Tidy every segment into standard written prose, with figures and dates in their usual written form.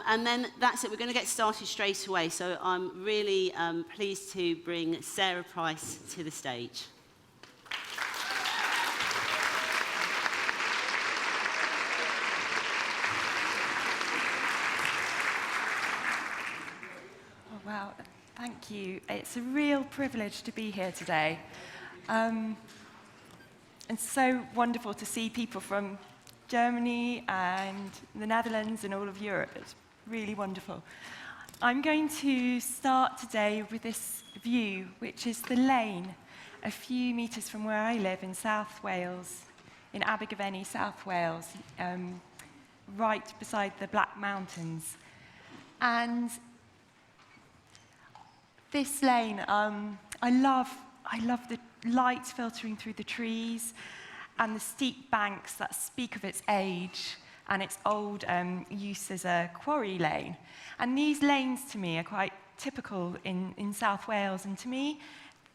And then that's it. We're going to get started straight away. So I'm really pleased to bring Sarah Price to the stage. Oh, wow. Thank you. It's a real privilege to be here today. And so wonderful to see people from Germany and the Netherlands and all of Europe. It's really wonderful. I'm going to start today with this view, which is the lane, a few metres from where I live in South Wales, in Abergavenny, South Wales, right beside the Black Mountains. And this lane, I love the light filtering through the trees and the steep banks that speak of its age and its old use as a quarry lane. And these lanes, to me, are quite typical in South Wales, and to me,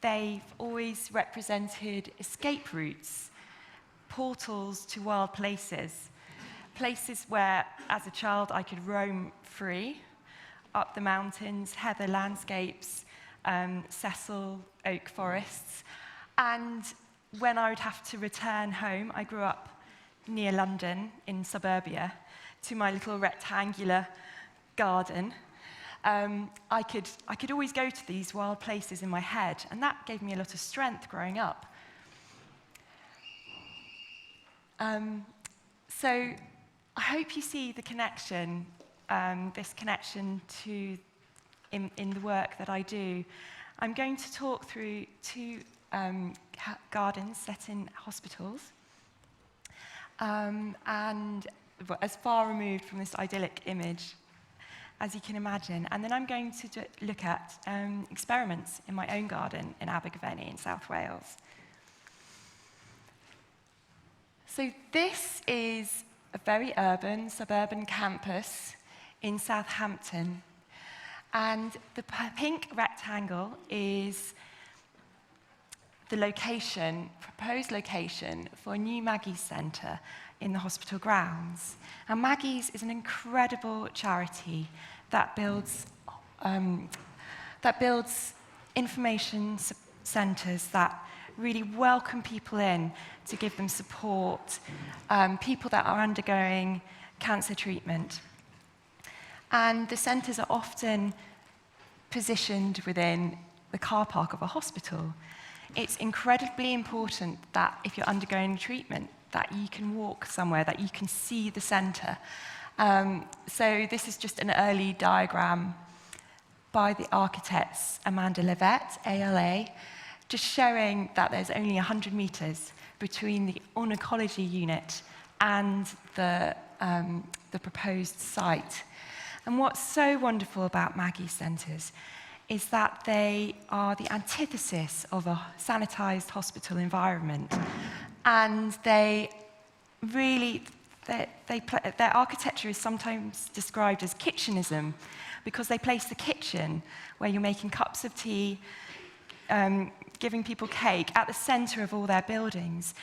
they've always represented escape routes, portals to wild places, places where, as a child, I could roam free, up the mountains, heather landscapes, sessile oak forests, and when I would have to return home, I grew up near London in suburbia, to my little rectangular garden. I could always go to these wild places in my head, and that gave me a lot of strength growing up. So I hope you see the connection, this connection to in the work that I do. I'm going to talk through two gardens set in hospitals, and as far removed from this idyllic image as you can imagine. And then I'm going to look at experiments in my own garden in Abergavenny in South Wales. So this is a very urban, suburban campus in Southampton. And the pink rectangle is the location, proposed location for a new Maggie's Centre in the hospital grounds. And Maggie's is an incredible charity that builds information centres that really welcome people in to give them support, people that are undergoing cancer treatment. And the centres are often positioned within the car park of a hospital. It's incredibly important that if you're undergoing treatment, that you can walk somewhere, that you can see the centre. So this is just an early diagram by the architects Amanda Levette, ALA, just showing that there's only 100 metres between the oncology unit and the proposed site. And what's so wonderful about Maggie's centres is that they are the antithesis of a sanitised hospital environment. And they really, their architecture is sometimes described as kitchenism, because they place the kitchen, where you're making cups of tea, giving people cake, at the centre of all their buildings.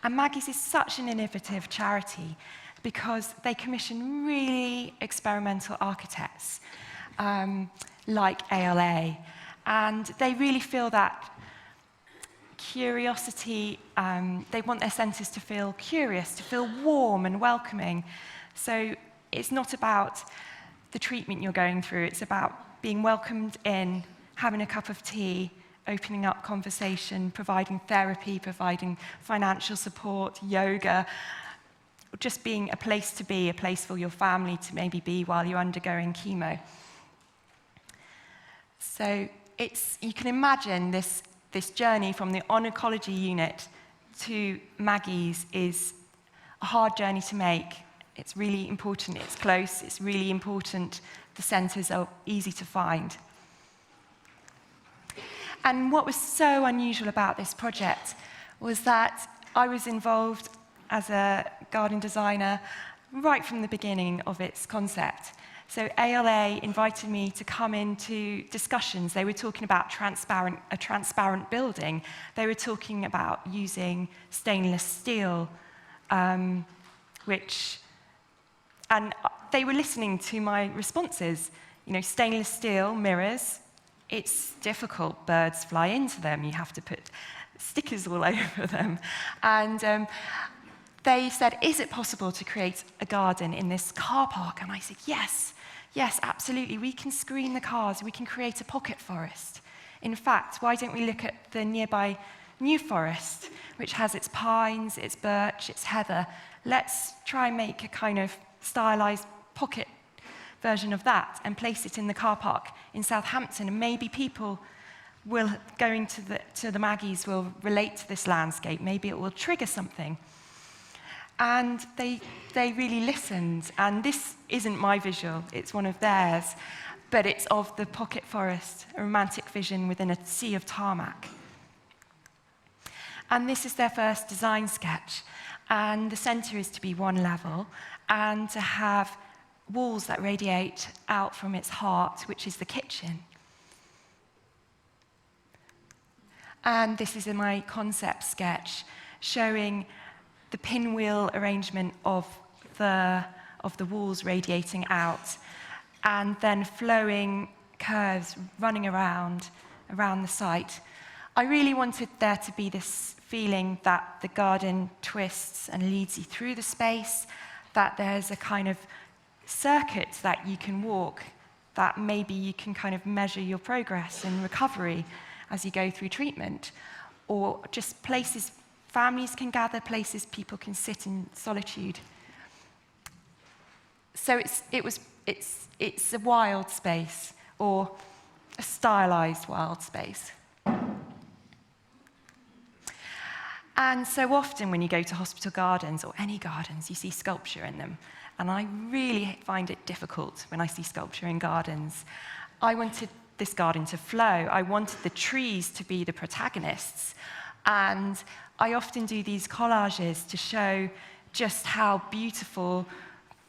And Maggie's is such an innovative charity, because they commission really experimental architects, like ALA, and they really feel that curiosity, they want their centres to feel curious, to feel warm and welcoming. So it's not about the treatment you're going through, it's about being welcomed in, having a cup of tea, opening up conversation, providing therapy, providing financial support, yoga, just being a place to be, a place for your family to maybe be while you're undergoing chemo. So you can imagine this journey from the oncology unit to Maggie's is a hard journey to make. It's really important, it's close, it's really important, the centres are easy to find. And what was so unusual about this project was that I was involved as a garden designer right from the beginning of its concept. So ALA invited me to come into discussions. They were talking about a transparent building. They were talking about using stainless steel, which And they were listening to my responses. You know, stainless steel mirrors, it's difficult. Birds fly into them. You have to put stickers all over them. And they said, is it possible to create a garden in this car park? And I said, yes, absolutely. We can screen the cars. We can create a pocket forest. In fact, why don't we look at the nearby New Forest, which has its pines, its birch, its heather. Let's try and make a kind of stylized pocket version of that and place it in the car park in Southampton, and maybe people will, going to the Maggies, will relate to this landscape. Maybe it will trigger something. And they really listened, and this isn't my visual, it's one of theirs, but it's of the pocket forest, a romantic vision within a sea of tarmac. And this is their first design sketch, and the centre is to be one level, and to have walls that radiate out from its heart, which is the kitchen. And this is in my concept sketch, showing the pinwheel arrangement of the walls radiating out, and then flowing curves running around the site. I really wanted there to be this feeling that the garden twists and leads you through the space, that there's a kind of circuit that you can walk, that maybe you can kind of measure your progress and recovery as you go through treatment, or just places families can gather, places people can sit in solitude. So it's a wild space, or a stylized wild space. And so often when you go to hospital gardens or any gardens, you see sculpture in them. And I really find it difficult when I see sculpture in gardens. I wanted this garden to flow. I wanted the trees to be the protagonists. And I often do these collages to show just how beautiful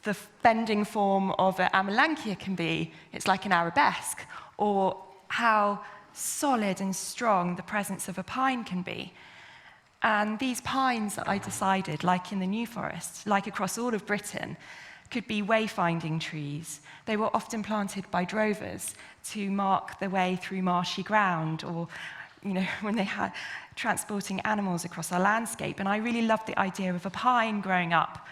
the bending form of an amelanchier can be. It's like an arabesque. Or how solid and strong the presence of a pine can be. And these pines that I decided, like in the New Forest, like across all of Britain, could be wayfinding trees. They were often planted by drovers to mark the way through marshy ground, or when they had transporting animals across our landscape. And I really loved the idea of a pine growing up,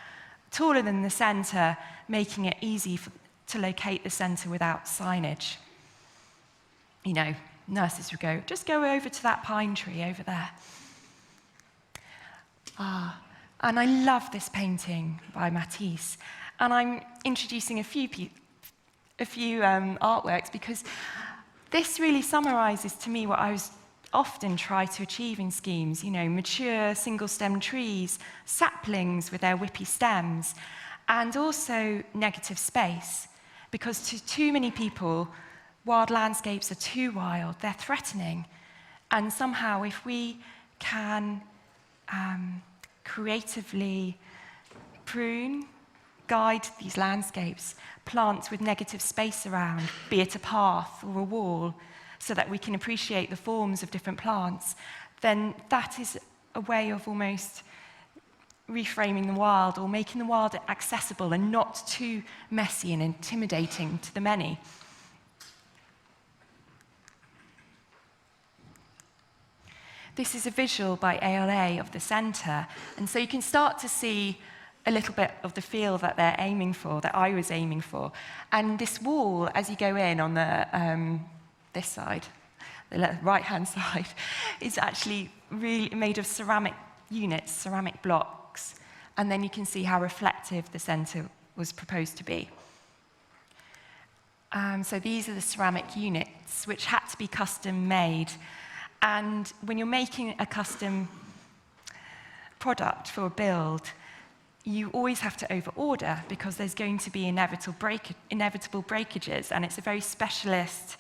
taller than the centre, making it easy to locate the centre without signage. Nurses would go, just go over to that pine tree over there. And I love this painting by Matisse. And I'm introducing a few artworks because this really summarizes to me what I was often try to achieve in schemes, mature single-stem trees, saplings with their whippy stems, and also negative space. Because to too many people, wild landscapes are too wild, they're threatening. And somehow if we can creatively prune, guide these landscapes, plant with negative space around, be it a path or a wall, so that we can appreciate the forms of different plants, then that is a way of almost reframing the wild, or making the wild accessible and not too messy and intimidating to the many. This is a visual by ALA of the centre, and so you can start to see a little bit of the feel that they're aiming for, that I was aiming for. And this wall, as you go in on the this side, the right-hand side, is actually really made of ceramic units, ceramic blocks, and then you can see how reflective the centre was proposed to be. So these are the ceramic units, which had to be custom made. And when you're making a custom product for a build, you always have to over-order because there's going to be inevitable breakages, and it's a very specialist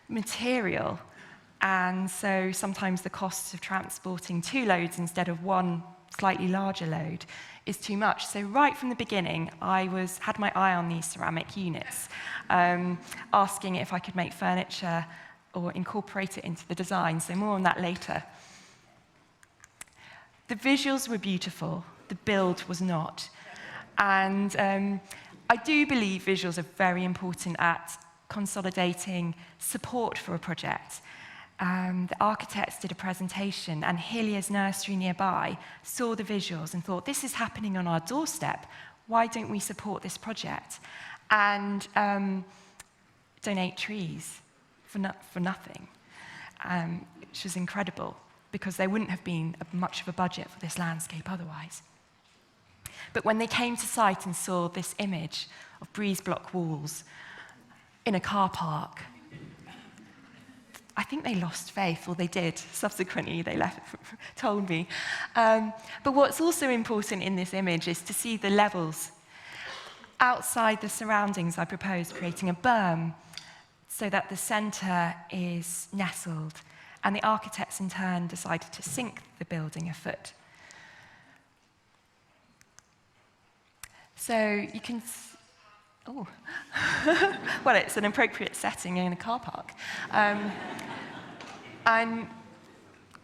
material. And so sometimes the cost of transporting 2 loads instead of 1 slightly larger load is too much. So right from the beginning, I had my eye on these ceramic units, asking if I could make furniture or incorporate it into the design, so more on that later. The visuals were beautiful, the build was not. And I do believe visuals are very important at consolidating support for a project. The architects did a presentation, and Hilliers Nursery nearby saw the visuals and thought, this is happening on our doorstep. Why don't we support this project? And donate trees for nothing, which was incredible, because there wouldn't have been much of a budget for this landscape otherwise. But when they came to site and saw this image of breeze block walls in a car park, I think they lost faith, or they did. Subsequently, they told me. But what's also important in this image is to see the levels. Outside the surroundings, I proposed creating a berm so that the centre is nestled, and the architects in turn decided to sink the building a foot. So you can, oh, well, it's an appropriate setting in a car park. And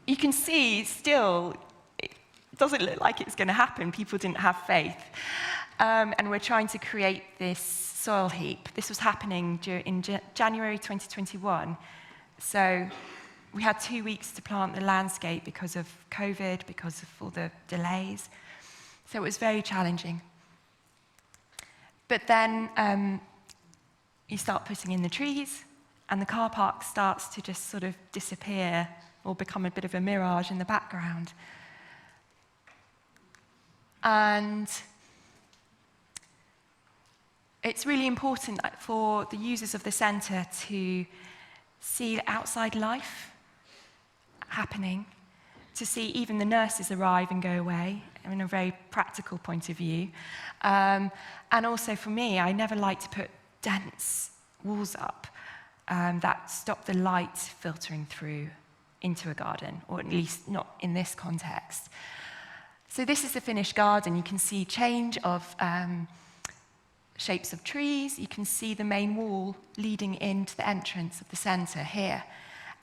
you can see still, it doesn't look like it's going to happen. People didn't have faith. And we're trying to create this soil heap. This was happening in January 2021. So we had 2 weeks to plant the landscape because of COVID, because of all the delays. So it was very challenging. But then you start putting in the trees, and the car park starts to just sort of disappear or become a bit of a mirage in the background. And it's really important for the users of the centre to see outside life happening, to see even the nurses arrive and go away in a very practical point of view. And also for me, I never like to put dense walls up that stop the light filtering through into a garden, or at least not in this context. So this is the finished garden. You can see change of shapes of trees. You can see the main wall leading into the entrance of the centre here.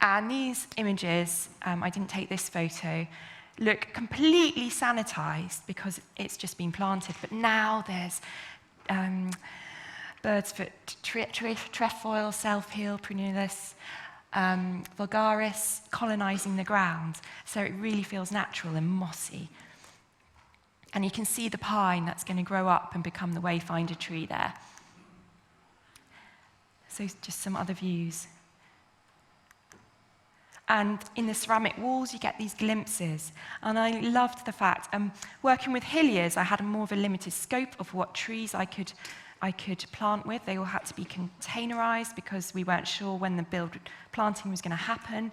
And these images, I didn't take this photo, look completely sanitised because it's just been planted. But now there's bird's foot trefoil, self-heal, prunulis, vulgaris, colonising the ground. So it really feels natural and mossy. And you can see the pine that's going to grow up and become the wayfinder tree there. So just some other views. And in the ceramic walls, you get these glimpses. And I loved the fact, working with Hilliers, I had more of a limited scope of what trees I could plant with. They all had to be containerized because we weren't sure when the planting was going to happen.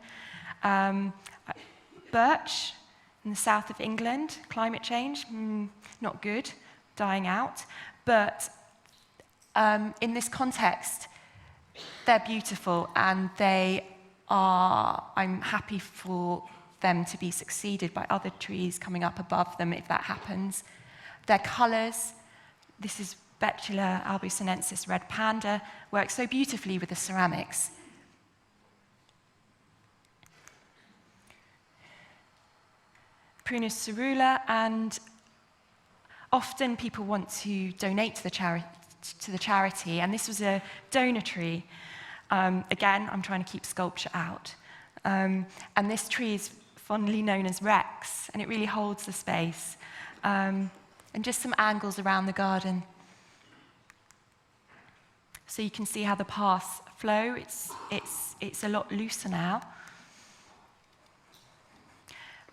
Birch in the south of England, climate change, not good, dying out. But in this context, they're beautiful, and I'm happy for them to be succeeded by other trees coming up above them if that happens. Their colours, this is Betula albucinensis red panda, works so beautifully with the ceramics. Prunus cerula, and often people want to donate to the charity, and this was a donor tree. Again, I'm trying to keep sculpture out. And this tree is fondly known as Rex, and it really holds the space. And just some angles around the garden. So you can see how the paths flow. It's a lot looser now.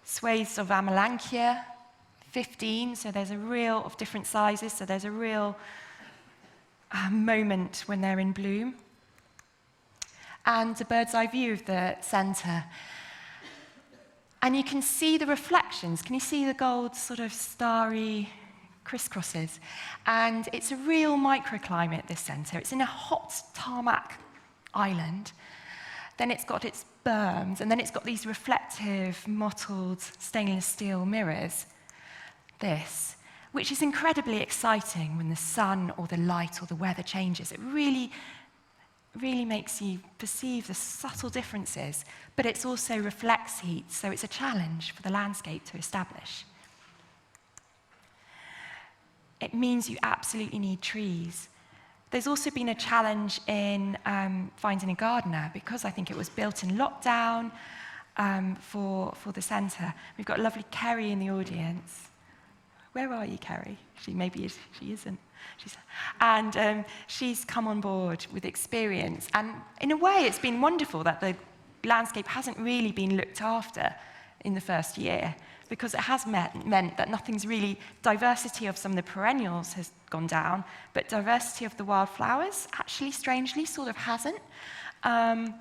Swathes of Amelanchier, 15, so there's a real, of different sizes, so there's a real moment when they're in bloom. And a bird's eye view of the centre. And you can see the reflections. Can you see the gold sort of starry crisscrosses? And it's a real microclimate, this centre. It's in a hot tarmac island. Then it's got its berms, and then it's got these reflective, mottled stainless steel mirrors. This, which is incredibly exciting when the sun or the light or the weather changes. It really makes you perceive the subtle differences, but it also reflects heat, so it's a challenge for the landscape to establish. it means you absolutely need trees. There's also been a challenge in finding a gardener, because I think it was built in lockdown for the centre. We've got lovely Kerry in the audience. Where are you, Kerry? She isn't. She's come on board with experience. And in a way, it's been wonderful that the landscape hasn't really been looked after in the first year, because it has meant that nothing's really, diversity of some of the perennials has gone down, but diversity of the wildflowers actually, strangely, sort of hasn't. And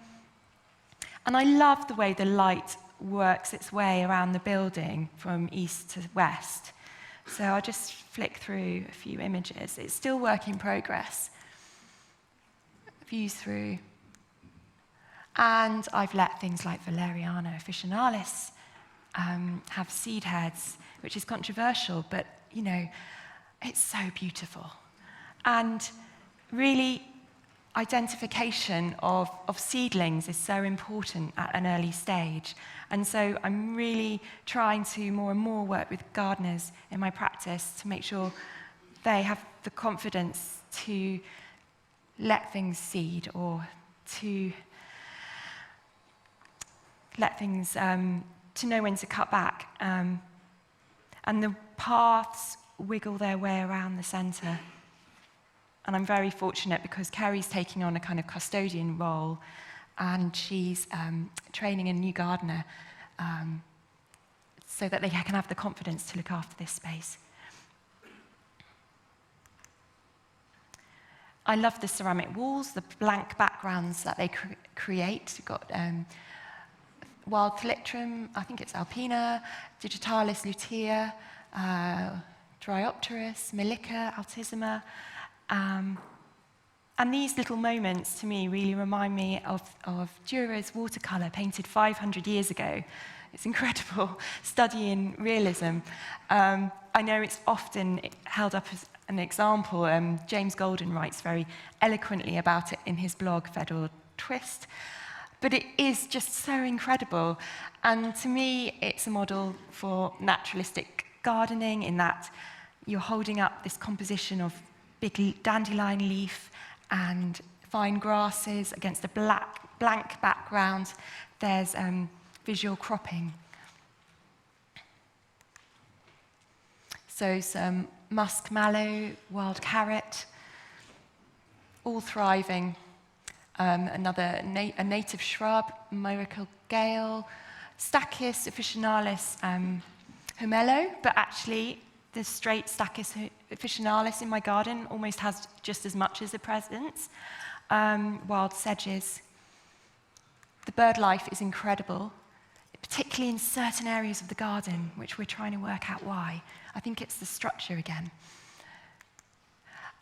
I love the way the light works its way around the building from east to west. So I'll just flick through a few images. It's still work in progress. Views through. And I've let things like Valeriana officinalis have seed heads, which is controversial, but, you know, it's so beautiful. And really, identification of seedlings is so important at an early stage. And so I'm really trying to more and more work with gardeners in my practice to make sure they have the confidence to let things seed, or to let things, to know when to cut back. And the paths wiggle their way around the centre. And I'm very fortunate because Kerry's taking on a kind of custodian role, and she's training a new gardener so that they can have the confidence to look after this space. I love the ceramic walls, the blank backgrounds that they create. You've got wild Talitrum, I think it's Alpina, Digitalis lutea, Dryopteris, Melica, Altissima. And these little moments, to me, really remind me of Dürer's watercolour, painted 500 years ago. It's incredible, studying realism. I know it's often held up as an example. James Golden writes very eloquently about it in his blog, Fedor Twist. But it is just so incredible. And to me, it's a model for naturalistic gardening, in that you're holding up this composition of big dandelion leaf and fine grasses against a blank background. There's visual cropping. So some musk mallow, wild carrot, all thriving. A native shrub, Miracle Gale, Stachys officinalis humelo, but actually the straight Stachys officinalis in my garden almost has just as much as the presence. Wild sedges. The bird life is incredible, particularly in certain areas of the garden, which we're trying to work out why. I think it's the structure again.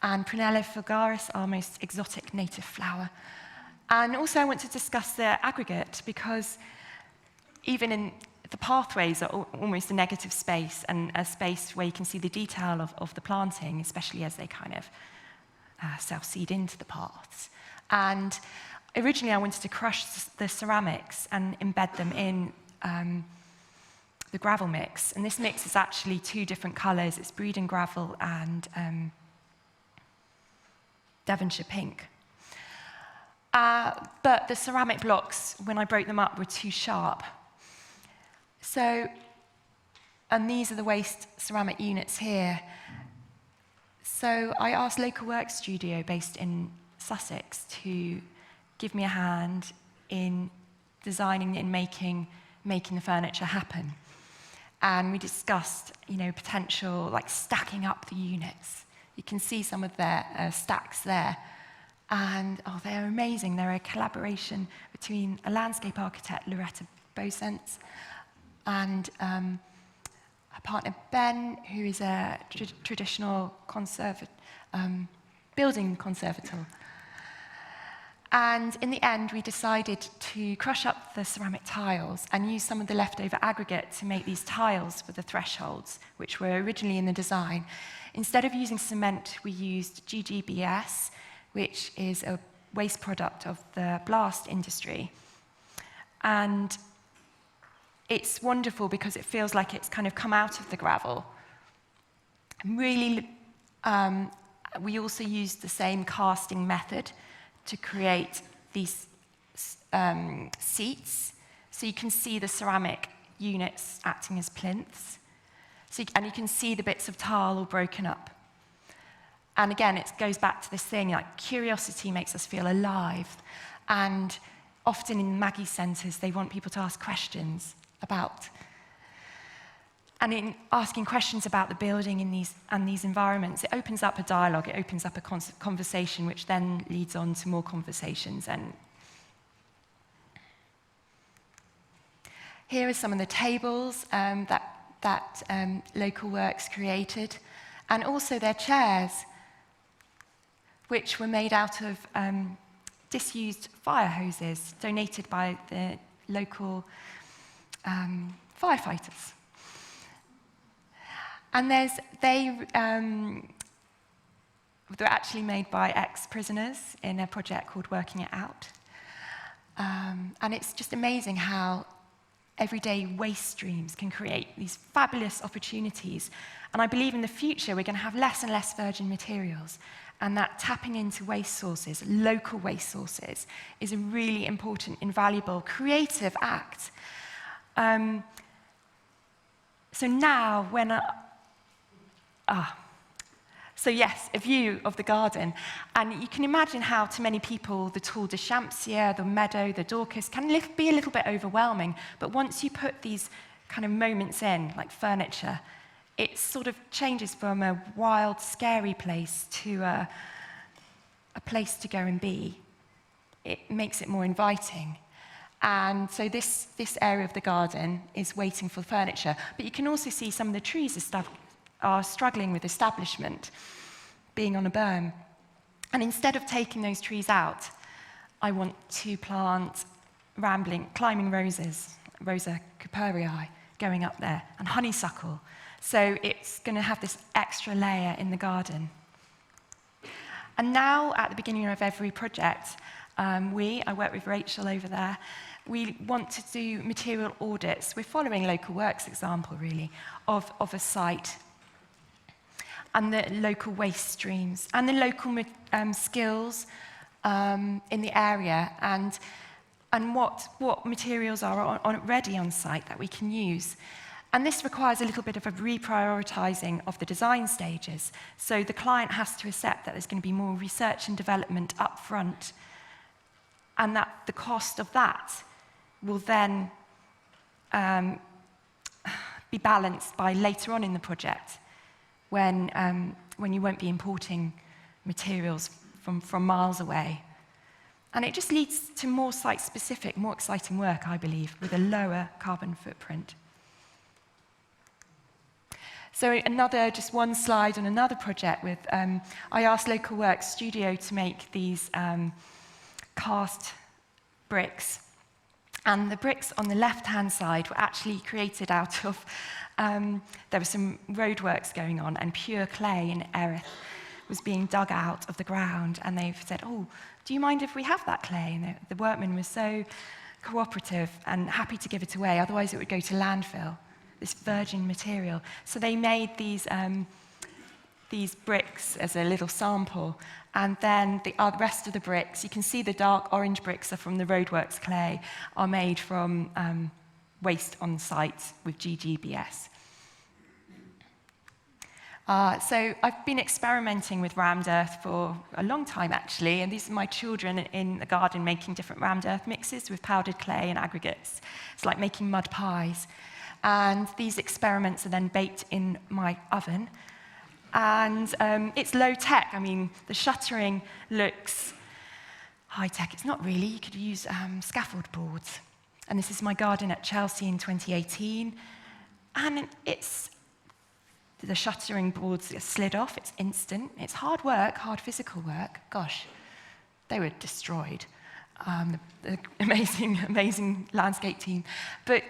And Prunella vulgaris, our most exotic native flower. And also I want to discuss the aggregate, because even in the pathways are almost a negative space, and a space where you can see the detail of the planting, especially as they kind of self-seed into the paths. And originally I wanted to crush the ceramics and embed them in the gravel mix. And this mix is actually two different colours. It's Breeden gravel and Devonshire pink. But the ceramic blocks, when I broke them up, were too sharp. So, and these are the waste ceramic units here. So I asked Local Work Studio, based in Sussex, to give me a hand in designing and making the furniture happen. And we discussed, potential, like stacking up the units. You can see some of their stacks there. And, they're amazing. They're a collaboration between a landscape architect, Loretta Bosens, and her partner, Ben, who is a traditional building conservator. And in the end, we decided to crush up the ceramic tiles and use some of the leftover aggregate to make these tiles for the thresholds, which were originally in the design. Instead of using cement, we used GGBS, which is a waste product of the blast industry. And it's wonderful because it feels like it's kind of come out of the gravel. I'm really We also used the same casting method to create these seats. So you can see the ceramic units acting as plinths. And you can see the bits of tile all broken up. And again, it goes back to this thing, like curiosity makes us feel alive. And often in Maggie centres, they want people to ask questions about. And in asking questions about the building in these environments, it opens up a dialogue, it opens up a conversation, which then leads on to more conversations. And here are some of the tables that Local Works created, and also their chairs, which were made out of disused fire hoses donated by the local firefighters. And they're actually made by ex-prisoners in a project called Working It Out. And it's just amazing how everyday waste streams can create these fabulous opportunities. And I believe in the future we're going to have less and less virgin materials, and that tapping into waste sources, local waste sources, is a really important, invaluable, creative act. So now when So yes, a view of the garden. And you can imagine how, to many people, the Tour de Champsière, the meadow, the Dorcas can be a little bit overwhelming. But once you put these kind of moments in, like furniture, it sort of changes from a wild, scary place to a place to go and be. It makes it more inviting. And so this area of the garden is waiting for furniture. But you can also see some of the trees are struggling with establishment, being on a berm. And instead of taking those trees out, I want to plant climbing roses, Rosa Cooperii, going up there, and honeysuckle. So it's going to have this extra layer in the garden. And now, at the beginning of every project, I work with Rachel over there, we want to do material audits. We're following Local Works' example, really, of a site, and the local waste streams, and the local skills in the area, and what materials are already on site that we can use. And this requires a little bit of a reprioritizing of the design stages. So the client has to accept that there's going to be more research and development up front, and that the cost of that will then be balanced by later on in the project, when you won't be importing materials from miles away. And it just leads to more site-specific, more exciting work, I believe, with a lower carbon footprint. So just one slide on another project with, I asked Local Works Studio to make these cast bricks. And the bricks on the left-hand side were actually created out of, there were some roadworks going on, and pure clay in Erith was being dug out of the ground. And they've said, oh, do you mind if we have that clay? And the workmen were so cooperative and happy to give it away, otherwise it would go to landfill, this virgin material. So they made these bricks as a little sample, and then the rest of the bricks, you can see the dark orange bricks are from the roadworks clay, are made from waste on site with GGBS. So I've been experimenting with rammed earth for a long time, actually, and these are my children in the garden making different rammed earth mixes with powdered clay and aggregates. It's like making mud pies. And these experiments are then baked in my oven. And it's low-tech. I mean, the shuttering looks high-tech. It's not really. You could use scaffold boards. And this is my garden at Chelsea in 2018. And the shuttering boards slid off. It's instant. It's hard work, hard physical work. Gosh, they were destroyed. The amazing, amazing landscape team. But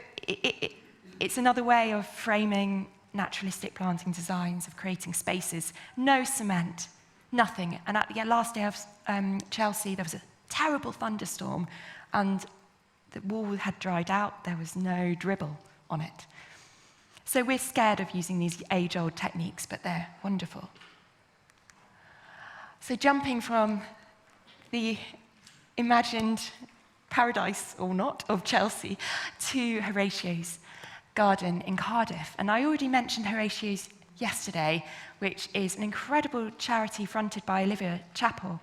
it's another way of framing naturalistic planting designs, of creating spaces. No cement, nothing. And at the last day of Chelsea, there was a terrible thunderstorm, and the wall had dried out. There was no dribble on it. So we're scared of using these age-old techniques, but they're wonderful. So jumping from the imagined paradise, or not, of Chelsea to Horatio's garden in Cardiff. And I already mentioned Horatio's yesterday, which is an incredible charity fronted by Olivia Chappell,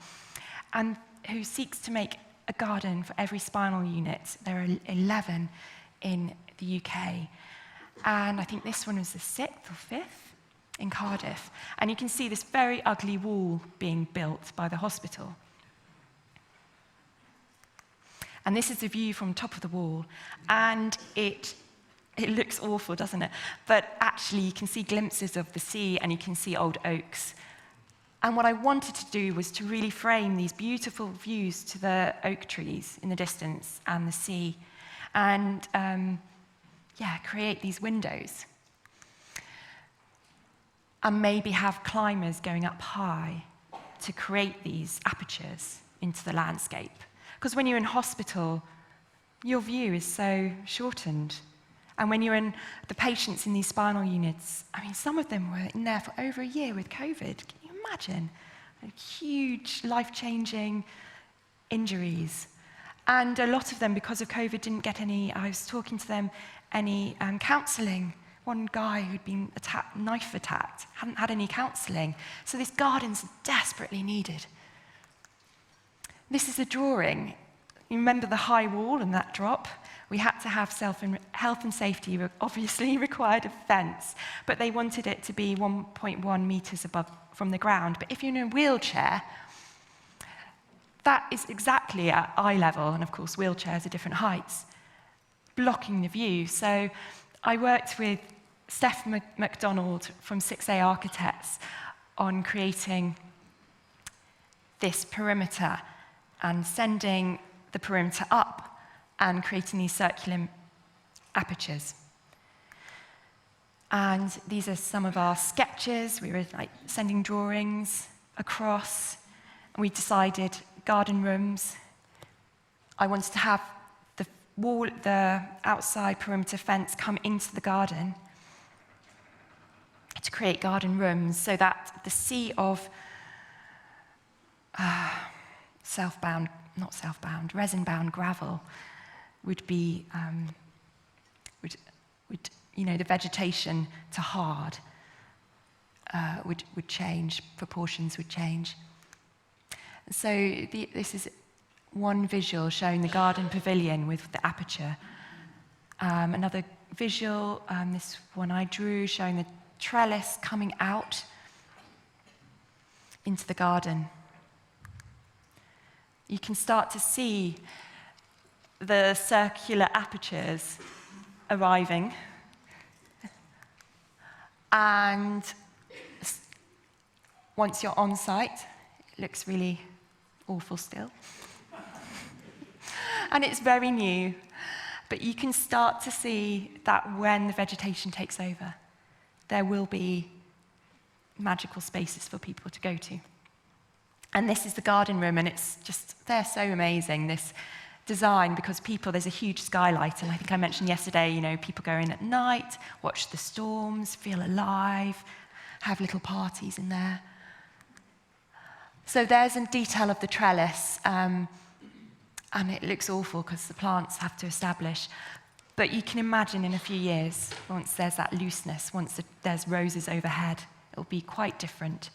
and who seeks to make a garden for every spinal unit. There are 11 in the UK. And I think this one was the 6th or 5th in Cardiff. And you can see this very ugly wall being built by the hospital. And this is the view from top of the wall. And it looks awful, doesn't it? But actually, you can see glimpses of the sea, and you can see old oaks. And what I wanted to do was to really frame these beautiful views to the oak trees in the distance and the sea, and create these windows. And maybe have climbers going up high to create these apertures into the landscape. Because when you're in hospital, your view is so shortened. And when you're in the patients in these spinal units, I mean, some of them were in there for over a year with COVID. Can you imagine? Huge, life-changing injuries. And a lot of them, because of COVID, didn't get any, I was talking to them, any counselling. One guy who'd been knife attacked, hadn't had any counselling. So this garden's desperately needed. This is a drawing. You remember the high wall and that drop? We had to have health and safety obviously required a fence, but they wanted it to be 1.1 metres above from the ground. But if you're in a wheelchair, that is exactly at eye level, and of course wheelchairs are different heights, blocking the view. So I worked with Steph MacDonald from 6A Architects on creating this perimeter and sending the perimeter up and creating these circular apertures. And these are some of our sketches. We were sending drawings across, and we decided garden rooms. I wanted to have the outside perimeter fence come into the garden to create garden rooms, so that the sea of resin-bound gravel would be, the vegetation to hard would change, proportions would change. So this is one visual showing the garden pavilion with the aperture. Another visual, this one I drew, showing the trellis coming out into the garden. You can start to see the circular apertures arriving. And once you're on site, it looks really awful still. And it's very new, but you can start to see that when the vegetation takes over, there will be magical spaces for people to go to. And this is the garden room, and it's just, they're so amazing, this design, because there's a huge skylight, and I think I mentioned yesterday, people go in at night, watch the storms, feel alive, have little parties in there. So there's a detail of the trellis, and it looks awful because the plants have to establish. But you can imagine in a few years, once there's that looseness, once there's roses overhead, it'll be quite different.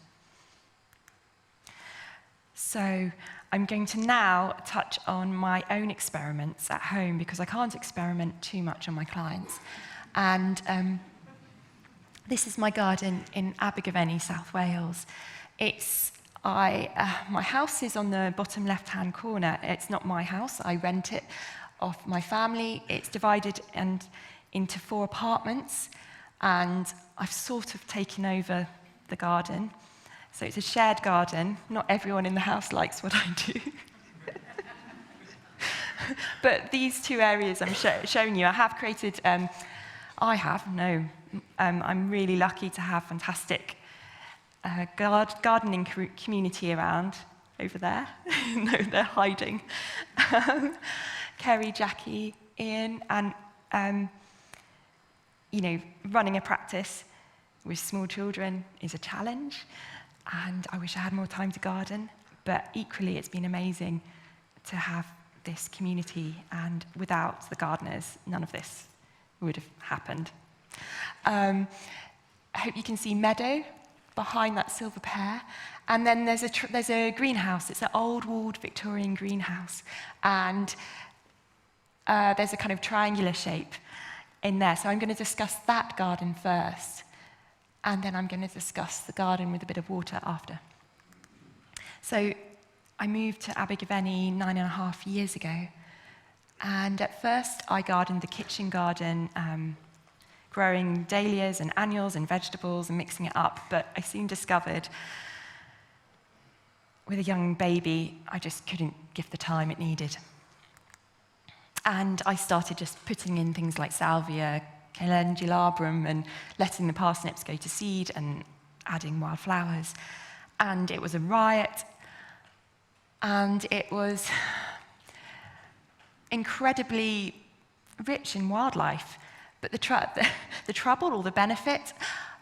So I'm going to now touch on my own experiments at home, because I can't experiment too much on my clients. And this is my garden in Abergavenny, South Wales. My house is on the bottom left-hand corner. It's not my house. I rent it off my family. It's divided into 4 apartments, and I've sort of taken over the garden. So it's a shared garden. Not everyone in the house likes what I do. But these 2 areas I'm showing you, I'm really lucky to have fantastic gardening community around over there. No, they're hiding. Kerry, Jackie, Ian, and running a practice with small children is a challenge. and I wish I had more time to garden, but equally it's been amazing to have this community, and without the gardeners, none of this would have happened. I hope you can see meadow behind that silver pear, and then there's a greenhouse. It's an old walled Victorian greenhouse, and there's a kind of triangular shape in there. So I'm going to discuss that garden first, and then I'm going to discuss the garden with a bit of water after. So I moved to Abergavenny 9.5 years ago, and at first I gardened the kitchen garden, growing dahlias and annuals and vegetables and mixing it up, but I soon discovered with a young baby, I just couldn't give the time it needed. And I started just putting in things like salvia, calendulabrum, and letting the parsnips go to seed and adding wildflowers. And it was a riot, and it was incredibly rich in wildlife. But the trouble or the benefit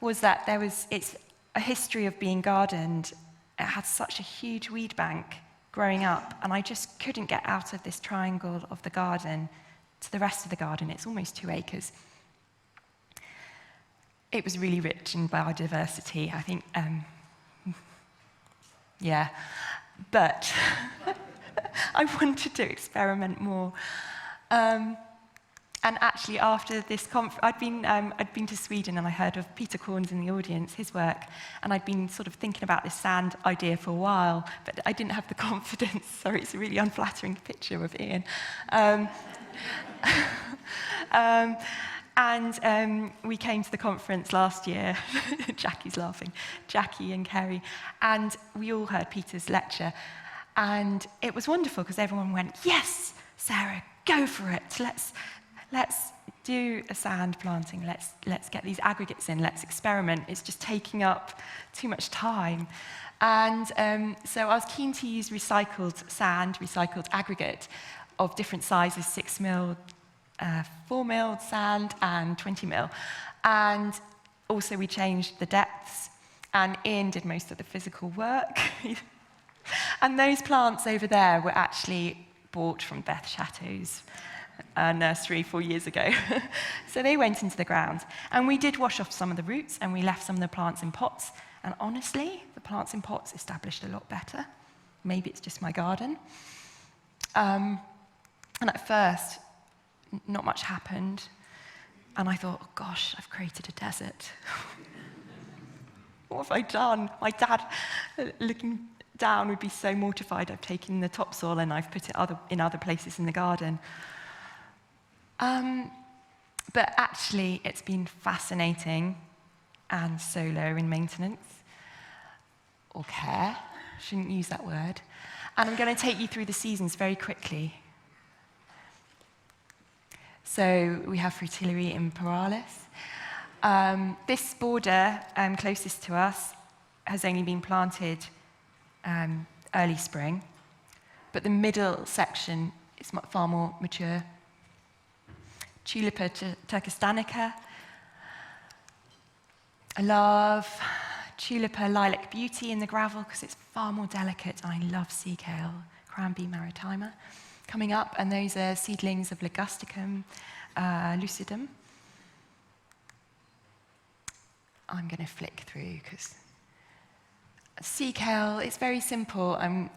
was that it's a history of being gardened. It had such a huge weed bank growing up, and I just couldn't get out of this triangle of the garden to the rest of the garden. It's almost 2 acres. It was really rich in biodiversity, I think. Yeah, but I wanted to experiment more. And actually, after this conference, I'd been to Sweden, and I heard of Peter Korn's in the audience, his work, and I'd been sort of thinking about this sand idea for a while, but I didn't have the confidence. Sorry, it's a really unflattering picture of Ian. We came to the conference last year. Jackie's laughing. Jackie and Kerry, and we all heard Peter's lecture, and it was wonderful because everyone went, "Yes, Sarah, go for it. Let's do a sand planting. Let's get these aggregates in. Let's experiment. It's just taking up too much time." And so I was keen to use recycled sand, recycled aggregate of different sizes, 6 mil, 4 mil sand, and 20 mil. And also we changed the depths, and Ian did most of the physical work. And those plants over there were actually bought from Beth Chateau's nursery 4 years ago. So they went into the ground. And we did wash off some of the roots, and we left some of the plants in pots. And honestly, the plants in pots established a lot better. Maybe it's just my garden. And at first, not much happened. And I thought, oh gosh, I've created a desert. What have I done? My dad, looking down, would be so mortified. I've taken the topsoil and I've put it in other places in the garden. But actually, it's been fascinating and so low in maintenance or care. Shouldn't use that word. And I'm going to take you through the seasons very quickly. So we have Frutillary imperalis. This border closest to us has only been planted early spring, but the middle section is far more mature. Tulipa turkestanica. I love Tulipa lilac beauty in the gravel because it's far more delicate. I love sea kale, Cranberry maritima, coming up, and those are seedlings of Ligusticum lucidum. I'm going to flick through because sea kale, it's very simple, and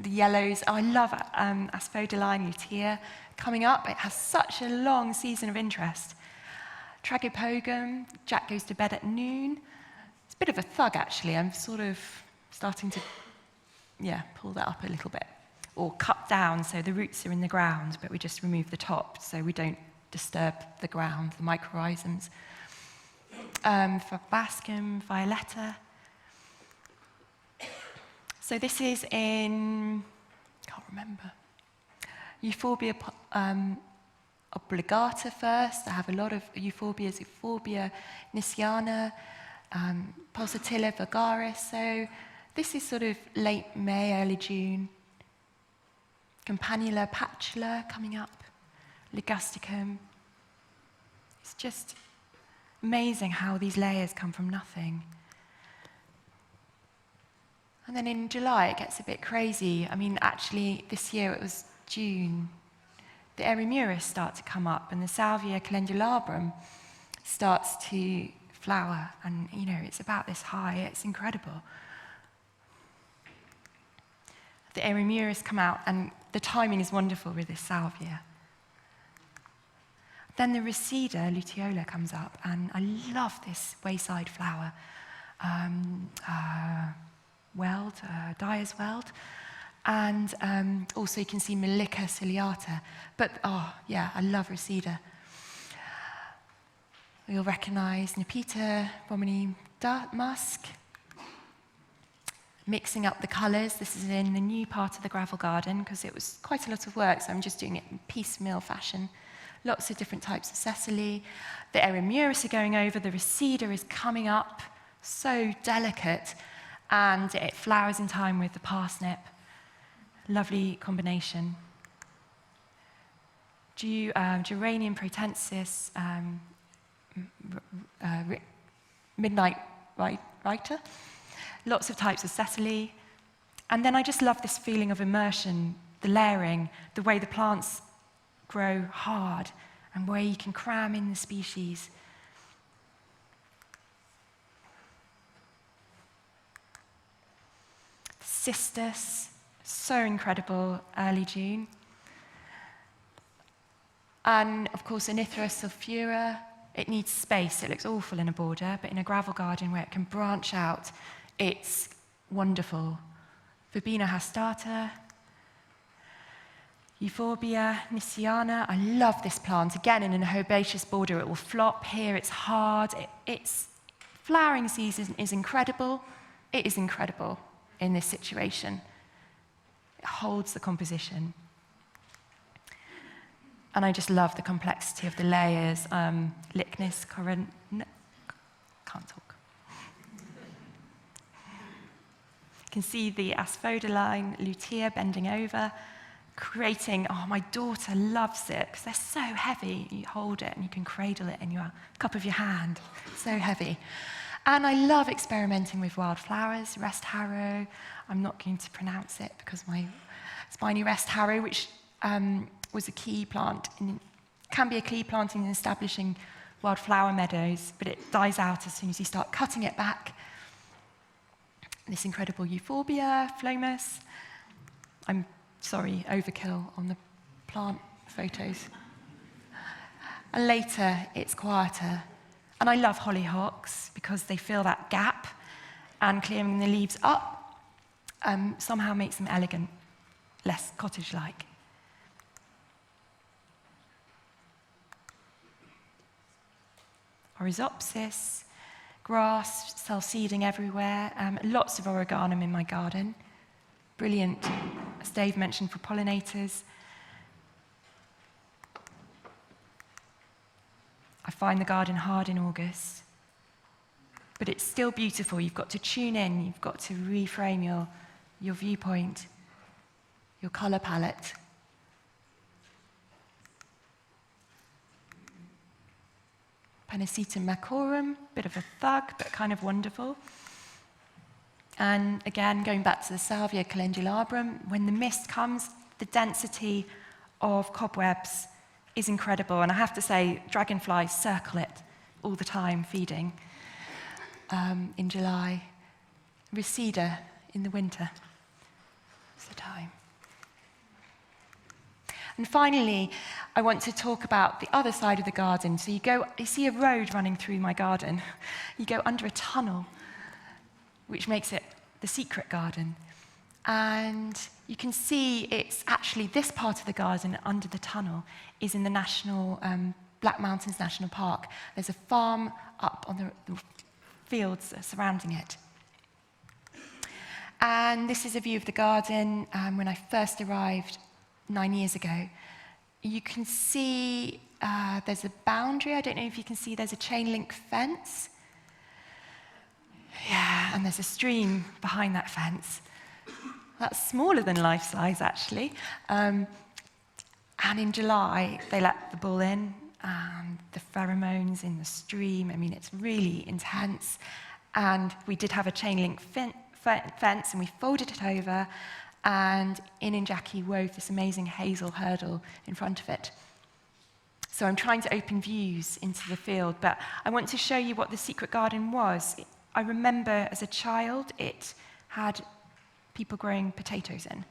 the yellows, I love Asphodeli lutea coming up. It has such a long season of interest. Tragopogum, Jack goes to bed at noon. It's a bit of a thug, actually. I'm sort of starting to, pull that up a little bit. Or cut down so the roots are in the ground, but we just remove the top so we don't disturb the ground, the mycorrhizals. Verbascum, violetta. So this is can't remember. Euphorbia obligata first. I have a lot of euphorbias, Euphorbia niciana, Pulsatilla vulgaris. So this is sort of late May, early June. Campanula patula coming up, Ligusticum. It's just amazing how these layers come from nothing. And then in July, it gets a bit crazy. I mean, actually, this year it was June. The Erimuris start to come up, and the Salvia calendulabrum starts to flower. And, you know, it's about this high. It's incredible. The Erimuris come out, and the timing is wonderful with this Salvia. Then the Reseda luteola comes up, and I love this wayside flower. Dyer's Weld. And also you can see Melica ciliata. But, oh, yeah, I love Reseda. You'll recognise Nepeta Bomini musk. Mixing up the colours. This is in the new part of the gravel garden because it was quite a lot of work, so I'm just doing it in piecemeal fashion. Lots of different types of Cecily. The Erimuris are going over. The Reseda is coming up. So delicate. And it flowers in time with the parsnip. Lovely combination. Geranium protensis, midnight writer. Lots of types of Cecily. And then I just love this feeling of immersion, the layering, the way the plants grow hard, and where you can cram in the species. Cistus, so incredible, early June. And of course, Anithera sulfura, it needs space. It looks awful in a border, but in a gravel garden where it can branch out, it's wonderful. Verbena hastata, Euphorbia nisiana. I love this plant. Again, in an herbaceous border, it will flop. Here, it's hard. Its flowering season is incredible. It is incredible in this situation. It holds the composition. And I just love the complexity of the layers. Lychnis, can't talk. You can see the asphodeline lutea bending over, creating, oh, my daughter loves it because they're so heavy. You hold it and you can cradle it in your cup of your hand. So heavy. And I love experimenting with wildflowers, rest harrow. I'm not going to pronounce it because my spiny rest harrow, which was a key plant, can be a key plant in establishing wildflower meadows, but it dies out as soon as you start cutting it back. This incredible euphorbia, phlomis. I'm sorry, overkill on the plant photos. And later, it's quieter. And I love hollyhocks because they fill that gap, and clearing the leaves up somehow makes them elegant, less cottage-like. Oryzopsis, grass, self-seeding everywhere. Lots of oreganum in my garden. Brilliant, as Dave mentioned, for pollinators. I find the garden hard in August, but it's still beautiful. You've got to tune in. You've got to reframe your viewpoint, your color palette. Panacetum macorum, bit of a thug, but kind of wonderful. And again, going back to the Salvia calendulabrum, when the mist comes, the density of cobwebs is incredible. And I have to say, dragonflies circle it all the time, feeding in July. Reseda in the winter. It's the time. And finally, I want to talk about the other side of the garden. So you see a road running through my garden. You go under a tunnel, which makes it the secret garden. And you can see it's actually this part of the garden under the tunnel is in the national Black Mountains National Park. There's a farm up on the fields surrounding it. And this is a view of the garden when I first arrived 9 years ago. You can see there's a boundary. I don't know if you can see there's a chain link fence. Yeah, and there's a stream behind that fence. That's smaller than life size, actually. And in July, they let the bull in, and the pheromones in the stream. I mean, it's really intense. And we did have a chain link fence and we folded it over, and Ian and Jackie wove this amazing hazel hurdle in front of it. So I'm trying to open views into the field, but I want to show you what the secret garden was. I remember as a child it had people growing potatoes in.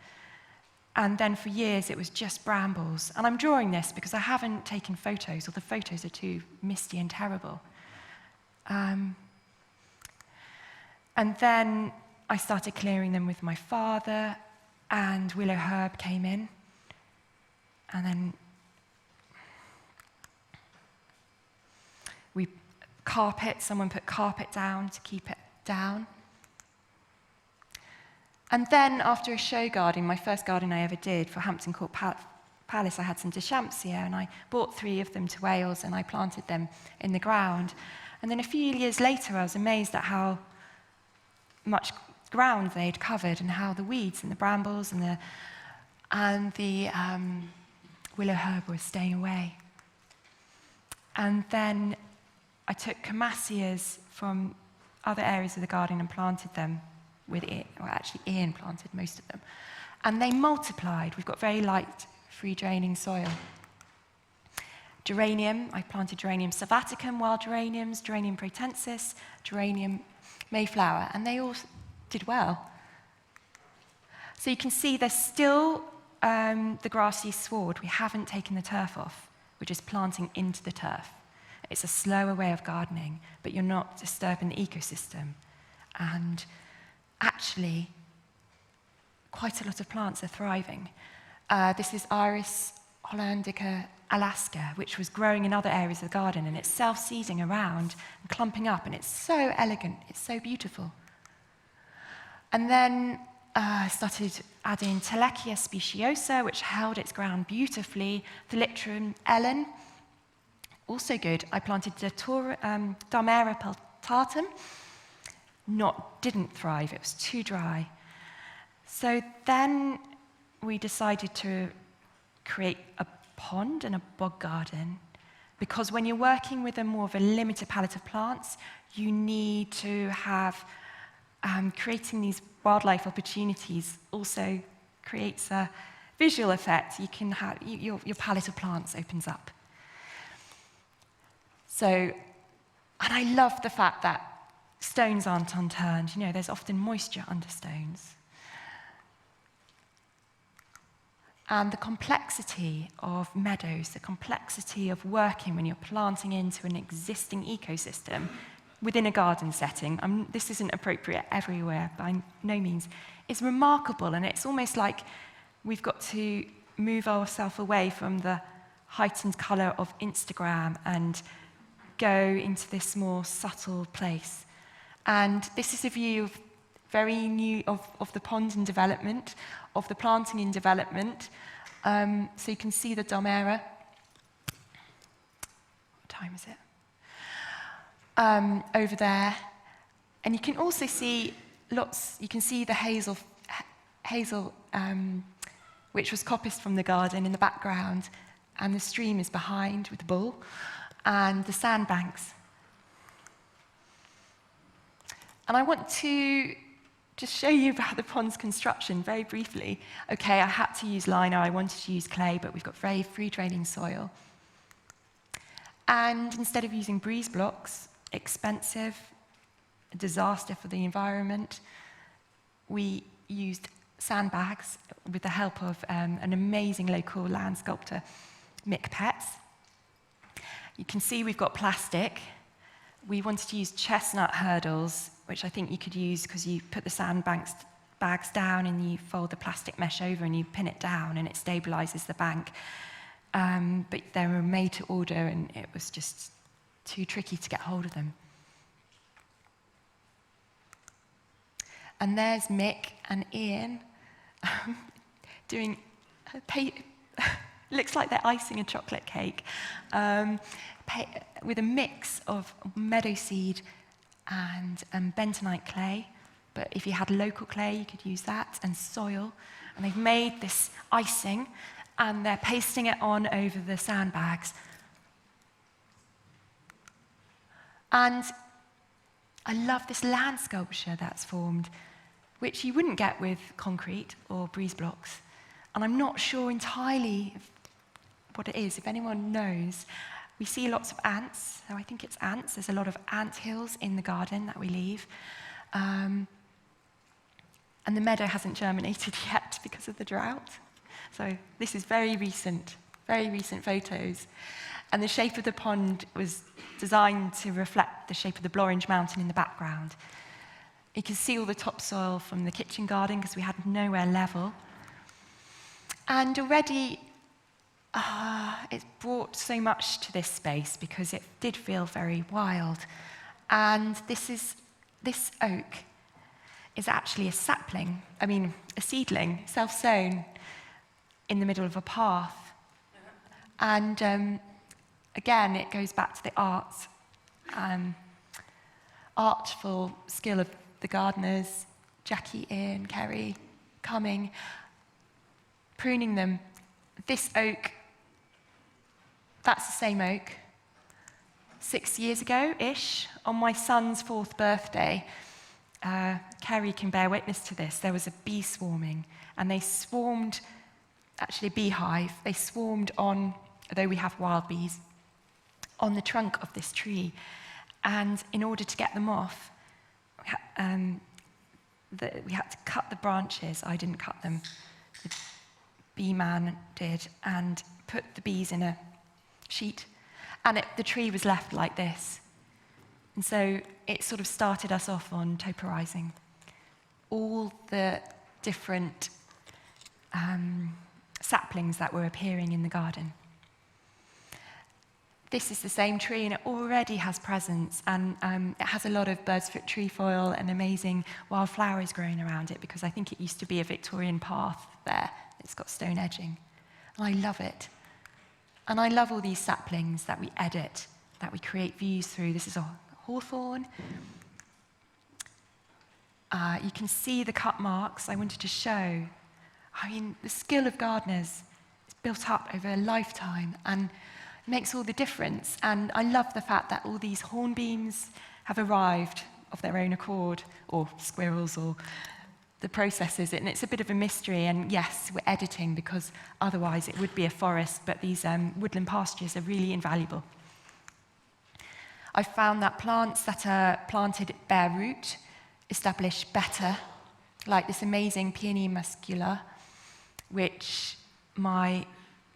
And then for years it was just brambles. And I'm drawing this because I haven't taken photos, or the photos are too misty and terrible. And then I started clearing them with my father, and willow herb came in. And then someone put carpet down to keep it down. And then after a show garden, my first garden I ever did for Hampton Court Palace, I had some Deschampsia, and I brought 3 of them to Wales and I planted them in the ground. And then a few years later, I was amazed at how much ground they'd covered and how the weeds and the brambles and the willow herb were staying away. And then I took Camasias from other areas of the garden and planted them with it. Well, actually, Ian planted most of them. And they multiplied. We've got very light, free-draining soil. Geranium, I planted Geranium savaticum, wild geraniums, Geranium pratensis, Geranium mayflower, and they all did well. So you can see there's still the grassy sward. We haven't taken the turf off. We're just planting into the turf. It's a slower way of gardening, but you're not disturbing the ecosystem. And actually, quite a lot of plants are thriving. This is Iris hollandica Alaska, which was growing in other areas of the garden, and it's self-seeding around and clumping up, and it's so elegant, it's so beautiful. And then I started adding Telekia speciosa, which held its ground beautifully, Thalictrum ellen, also good. I planted Darmera peltatum, didn't thrive, it was too dry. So then we decided to create a pond and a bog garden, because when you're working with more of a limited palette of plants, you need to have, creating these wildlife opportunities also creates a visual effect. You can have, your palette of plants opens up. So, and I love the fact that stones aren't unturned. You know, there's often moisture under stones. And the complexity of meadows, the complexity of working when you're planting into an existing ecosystem within a garden setting, this isn't appropriate everywhere by no means, is remarkable. And it's almost like we've got to move ourselves away from the heightened colour of Instagram and go into this more subtle place. And this is a view of very new of the pond in development, of the planting in development. So you can see the Darmera. What time is it? Over there. And you can also see you can see the hazel, which was coppiced from the garden in the background, and the stream is behind with the bull, and the sandbanks. And I want to just show you about the pond's construction very briefly. Okay, I had to use lino, I wanted to use clay, but we've got very free-draining soil. And instead of using breeze blocks, expensive, a disaster for the environment, we used sandbags with the help of an amazing local land sculptor, Mick Petts. You can see we've got plastic. We wanted to use chestnut hurdles, which I think you could use because you put the bags down and you fold the plastic mesh over and you pin it down and it stabilizes the bank. But they were made to order and it was just too tricky to get hold of them. And there's Mick and Ian doing, looks like they're icing a chocolate cake, with a mix of meadow seed and bentonite clay. But if you had local clay, you could use that, and soil. And they've made this icing, and they're pasting it on over the sandbags. And I love this land sculpture that's formed. which you wouldn't get with concrete or breeze blocks. And I'm not sure entirely what it is. If anyone knows, we see lots of ants, so I think it's ants. There's a lot of ant hills in the garden that we leave. And the meadow hasn't germinated yet because of the drought. So this is very recent photos. And the shape of the pond was designed to reflect the shape of the Blorange Mountain in the background. You can see all the topsoil from the kitchen garden because we had nowhere level. And already, it's brought so much to this space because it did feel very wild. And this oak is actually a seedling, self-sown, in the middle of a path. And again, it goes back to the artful skill of the gardeners, Jackie, Ian, Kerry, coming, pruning them. This oak, that's the same oak. 6 years ago-ish, on my son's 4th birthday, Kerry can bear witness to this, there was a bee swarming, and they swarmed, actually a beehive, they swarmed on, although we have wild bees, on the trunk of this tree. And in order to get them off, we had to cut the branches. I didn't cut them. The bee man did, and put the bees in a sheet. And the tree was left like this. And so it sort of started us off on topiarizing all the different saplings that were appearing in the garden. This is the same tree, and it already has presence, and it has a lot of bird's foot trefoil and amazing wildflowers growing around it, because I think it used to be a Victorian path there. It's got stone edging. And I love it. And I love all these saplings that we edit, that we create views through. This is a hawthorn. You can see the cut marks. I wanted to show, the skill of gardeners is built up over a lifetime, and makes all the difference. And I love the fact that all these hornbeams have arrived of their own accord, or squirrels, or the processes, and it's a bit of a mystery. And yes, we're editing because otherwise it would be a forest, but these woodland pastures are really invaluable. I've found that plants that are planted bare root establish better, like this amazing Peony muscula, which my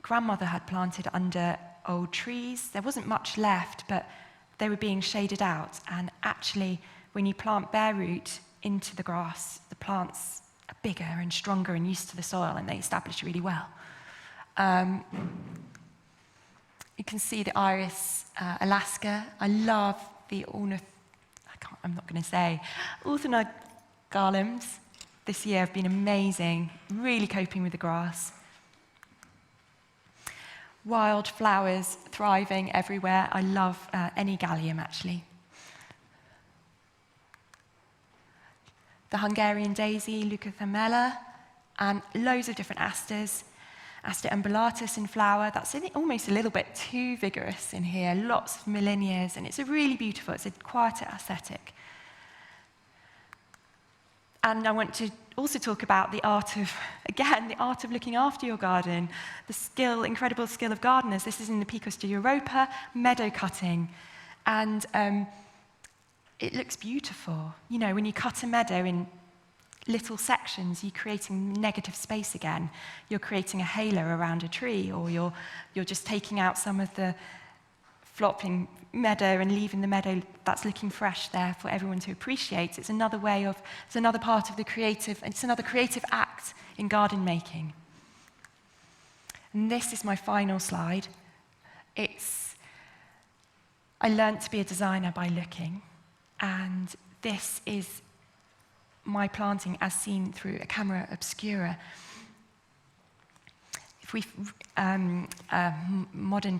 grandmother had planted under old trees. There wasn't much left, but they were being shaded out. And actually, when you plant bare root into the grass, the plants are bigger and stronger and used to the soil, and they establish really well. You can see the Iris Alaska. I love the orthinogalums. This year have been amazing, really coping with the grass. Wildflowers thriving everywhere. I love any gallium, actually. The Hungarian daisy, Leucothamella, and loads of different asters. Aster umbellatus in flower. That's almost a little bit too vigorous in here. Lots of millennias, and it's a quieter aesthetic. And I want to also talk about the art of looking after your garden, the incredible skill of gardeners. This is in the Picos de Europa, meadow cutting. And it looks beautiful. You know, when you cut a meadow in little sections, you're creating negative space again. You're creating a halo around a tree, or you're just taking out some of the flopping meadow and leaving the meadow that's looking fresh there for everyone to appreciate. It's another part of the creative, it's another creative act in garden making. And this is my final slide. I learned to be a designer by looking, and this is my planting as seen through a camera obscura. If we a modern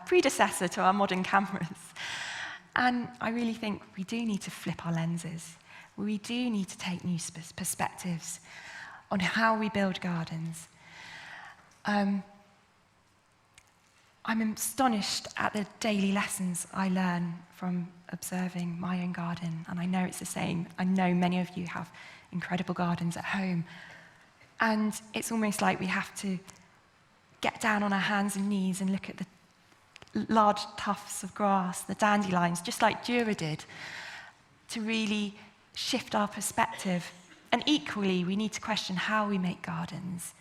predecessor to our modern cameras. And I really think we do need to flip our lenses. We do need to take new perspectives on how we build gardens. I'm astonished at the daily lessons I learn from observing my own garden, and I know it's the same. I know many of you have incredible gardens at home. And it's almost like we have to get down on our hands and knees and look at the large tufts of grass, the dandelions, just like Dura did, to really shift our perspective. And equally, we need to question how we make gardens.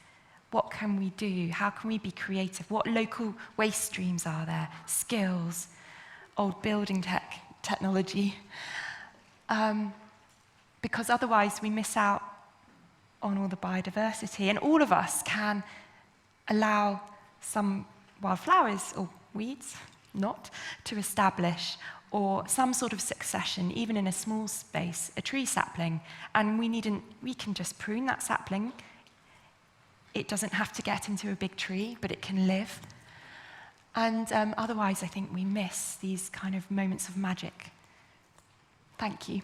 What can we do? How can we be creative? What local waste streams are there? Skills, old building technology. Because otherwise we miss out on all the biodiversity. And all of us can allow some wildflowers or weeds, not, to establish, or some sort of succession, even in a small space, a tree sapling. And we can just prune that sapling. It doesn't have to get into a big tree, but it can live. And otherwise, I think we miss these kind of moments of magic. Thank you.